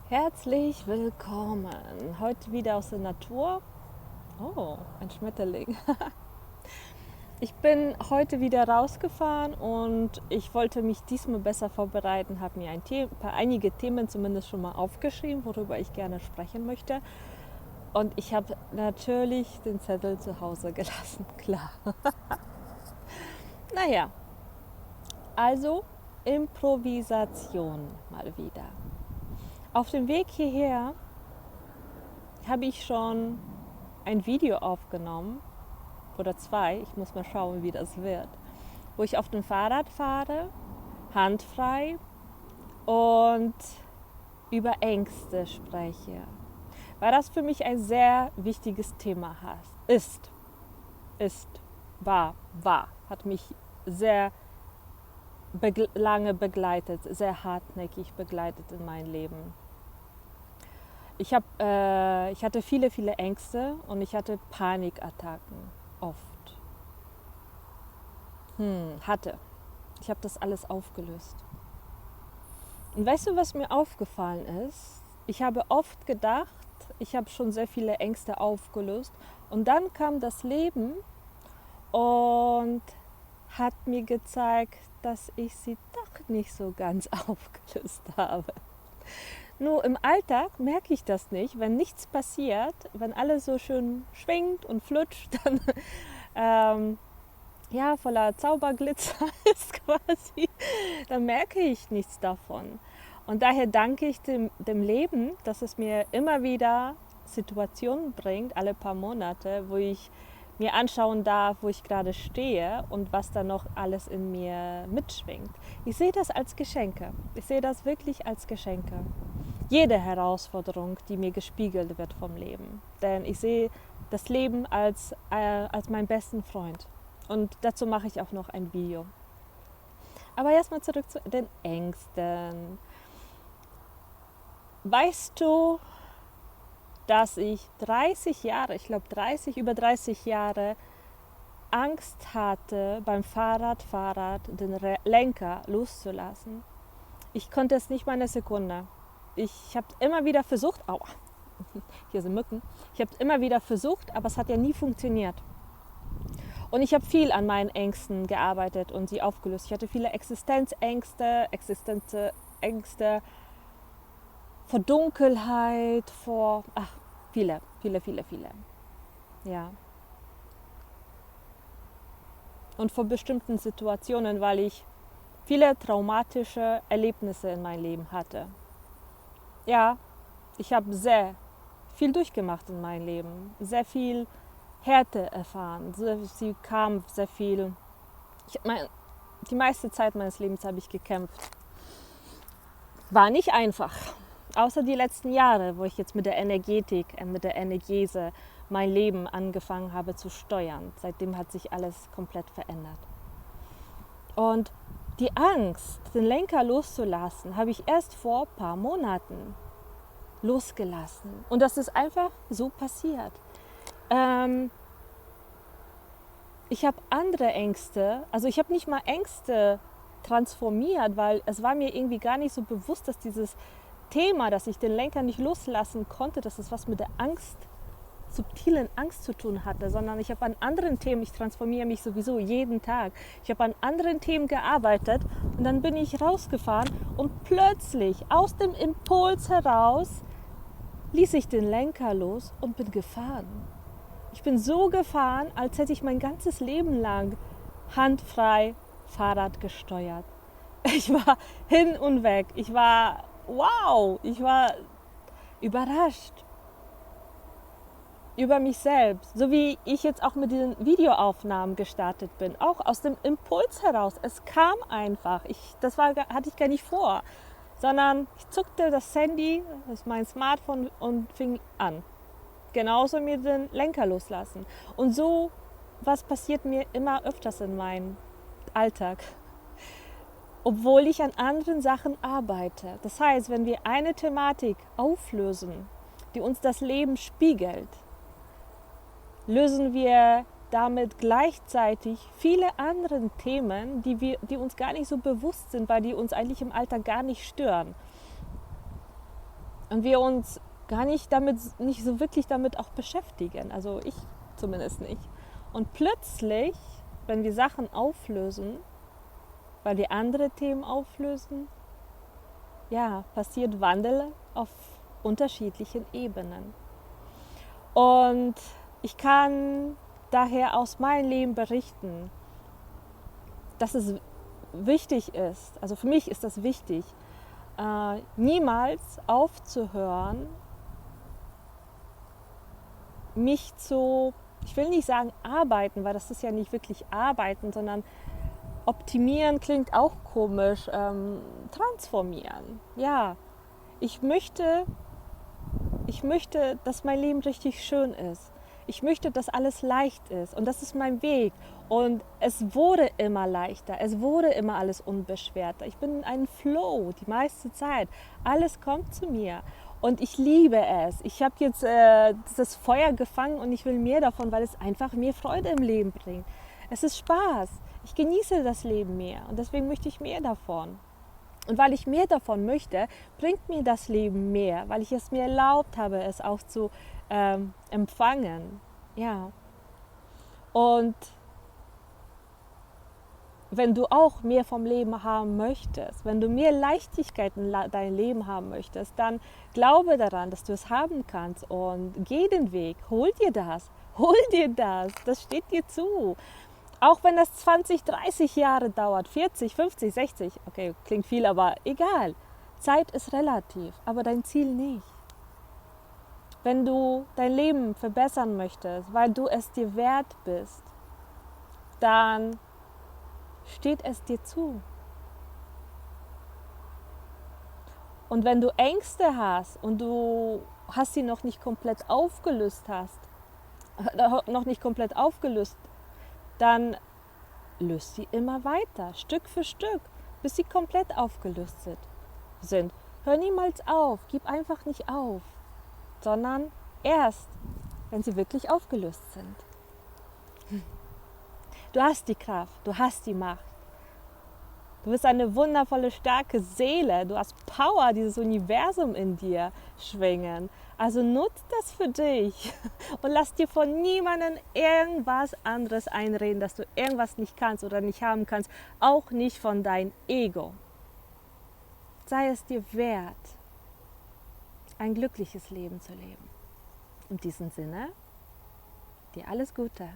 Herzlich willkommen. Heute wieder aus der Natur. Oh, ein Schmetterling. Ich bin heute wieder rausgefahren und ich wollte mich diesmal besser vorbereiten, habe mir einige Themen zumindest schon mal aufgeschrieben, worüber ich gerne sprechen möchte. Und ich habe natürlich den Zettel zu Hause gelassen, klar. Naja, also Improvisation mal wieder. Auf dem Weg hierher habe ich schon ein Video aufgenommen oder zwei, ich muss mal schauen, wie das wird, wo ich auf dem Fahrrad fahre, handfrei und über Ängste spreche, weil das für mich ein sehr wichtiges Thema ist, hat mich sehr lange begleitet, sehr hartnäckig begleitet in meinem Leben. Ich hatte viele Ängste und ich hatte Panikattacken oft. Ich habe das alles aufgelöst. Und weißt du, was mir aufgefallen ist? Ich habe oft gedacht, ich habe schon sehr viele Ängste aufgelöst. Und dann kam das Leben und hat mir gezeigt, dass ich sie doch nicht so ganz aufgelöst habe. Nur im Alltag merke ich das nicht, wenn nichts passiert, wenn alles so schön schwingt und flutscht, dann voller Zauberglitzer ist quasi, dann merke ich nichts davon. Und daher danke ich dem Leben, dass es mir immer wieder Situationen bringt, alle paar Monate, wo ich mir anschauen darf, wo ich gerade stehe und was da noch alles in mir mitschwingt. Ich sehe das als Geschenke. Ich sehe das wirklich als Geschenke. Jede Herausforderung, die mir gespiegelt wird vom Leben. Denn ich sehe das Leben als meinen besten Freund. Und dazu mache ich auch noch ein Video. Aber erstmal zurück zu den Ängsten. Weißt du, dass ich 30 Jahre, ich glaube über 30 Jahre Angst hatte, beim Fahrrad den Lenker loszulassen? Ich konnte es nicht mal eine Sekunde. Ich habe immer wieder versucht, aua, hier sind Mücken, ich habe immer wieder versucht, aber es hat ja nie funktioniert. Und ich habe viel an meinen Ängsten gearbeitet und sie aufgelöst. Ich hatte viele Existenzängste, vor Dunkelheit, viele. Ja. Und vor bestimmten Situationen, weil ich viele traumatische Erlebnisse in meinem Leben hatte. Ja, ich habe sehr viel durchgemacht in meinem Leben, sehr viel Härte erfahren. Sie kam sehr viel. Die meiste Zeit meines Lebens habe ich gekämpft. War nicht einfach. Außer die letzten Jahre, wo ich jetzt mit der Energetik, mit der Energese mein Leben angefangen habe zu steuern. Seitdem hat sich alles komplett verändert. Und die Angst, den Lenker loszulassen, habe ich erst vor ein paar Monaten losgelassen. Und das ist einfach so passiert. Ich habe andere Ängste, also ich habe nicht mal Ängste transformiert, weil es war mir irgendwie gar nicht so bewusst, dass dieses Thema, dass ich den Lenker nicht loslassen konnte, dass es was mit der subtilen Angst zu tun hatte, sondern ich habe an anderen Themen, ich transformiere mich sowieso jeden Tag, ich habe an anderen Themen gearbeitet und dann bin ich rausgefahren und plötzlich aus dem Impuls heraus ließ ich den Lenker los und bin gefahren. Ich bin so gefahren, als hätte ich mein ganzes Leben lang handfrei Fahrrad gesteuert. Ich war hin und weg. Ich war überrascht über mich selbst. So wie ich jetzt auch mit diesen Videoaufnahmen gestartet bin. Auch aus dem Impuls heraus. Es kam einfach. Hatte ich gar nicht vor. Sondern ich zuckte das Handy, das ist mein Smartphone und fing an. Genauso mir den Lenker loslassen. Und so was passiert mir immer öfters in meinem Alltag, obwohl ich an anderen Sachen arbeite. Das heißt, wenn wir eine Thematik auflösen, die uns das Leben spiegelt, lösen wir damit gleichzeitig viele andere Themen, die uns gar nicht so bewusst sind, weil die uns eigentlich im Alltag gar nicht stören. und wir uns gar nicht so wirklich damit auch beschäftigen. Also ich zumindest nicht. Und plötzlich, wenn wir Sachen auflösen, weil wir andere Themen auflösen, ja, passiert Wandel auf unterschiedlichen Ebenen. Und ich kann daher aus meinem Leben berichten, dass es wichtig ist, also für mich ist das wichtig, niemals aufzuhören, ich will nicht sagen arbeiten, weil das ist ja nicht wirklich arbeiten, sondern optimieren klingt auch komisch, transformieren. Ja, ich möchte, dass mein Leben richtig schön ist. Ich möchte, dass alles leicht ist und das ist mein Weg. Und es wurde immer leichter, es wurde immer alles unbeschwerter. Ich bin in einem Flow die meiste Zeit. Alles kommt zu mir und ich liebe es. Ich habe jetzt das Feuer gefangen und ich will mehr davon, weil es einfach mir Freude im Leben bringt. Es ist Spaß. Ich genieße das Leben mehr und deswegen möchte ich mehr davon. Und weil ich mehr davon möchte, bringt mir das Leben mehr, weil ich es mir erlaubt habe, es auch zu empfangen. Ja. Und wenn du auch mehr vom Leben haben möchtest, wenn du mehr Leichtigkeit in dein Leben haben möchtest, dann glaube daran, dass du es haben kannst und geh den Weg, hol dir das, das steht dir zu. Auch wenn das 20, 30 Jahre dauert, 40, 50, 60, okay, klingt viel, aber egal. Zeit ist relativ, aber dein Ziel nicht. Wenn du dein Leben verbessern möchtest, weil du es dir wert bist, dann steht es dir zu. Und wenn du Ängste hast und du hast sie noch nicht komplett aufgelöst dann löst sie immer weiter, Stück für Stück, bis sie komplett aufgelöst sind. Hör niemals auf, gib einfach nicht auf, sondern erst, wenn sie wirklich aufgelöst sind. Du hast die Kraft, du hast die Macht. Du bist eine wundervolle, starke Seele. Du hast Power, dieses Universum in dir schwingen. Also nutz das für dich und lass dir von niemandem irgendwas anderes einreden, dass du irgendwas nicht kannst oder nicht haben kannst. Auch nicht von deinem Ego. Sei es dir wert, ein glückliches Leben zu leben. In diesem Sinne, dir alles Gute.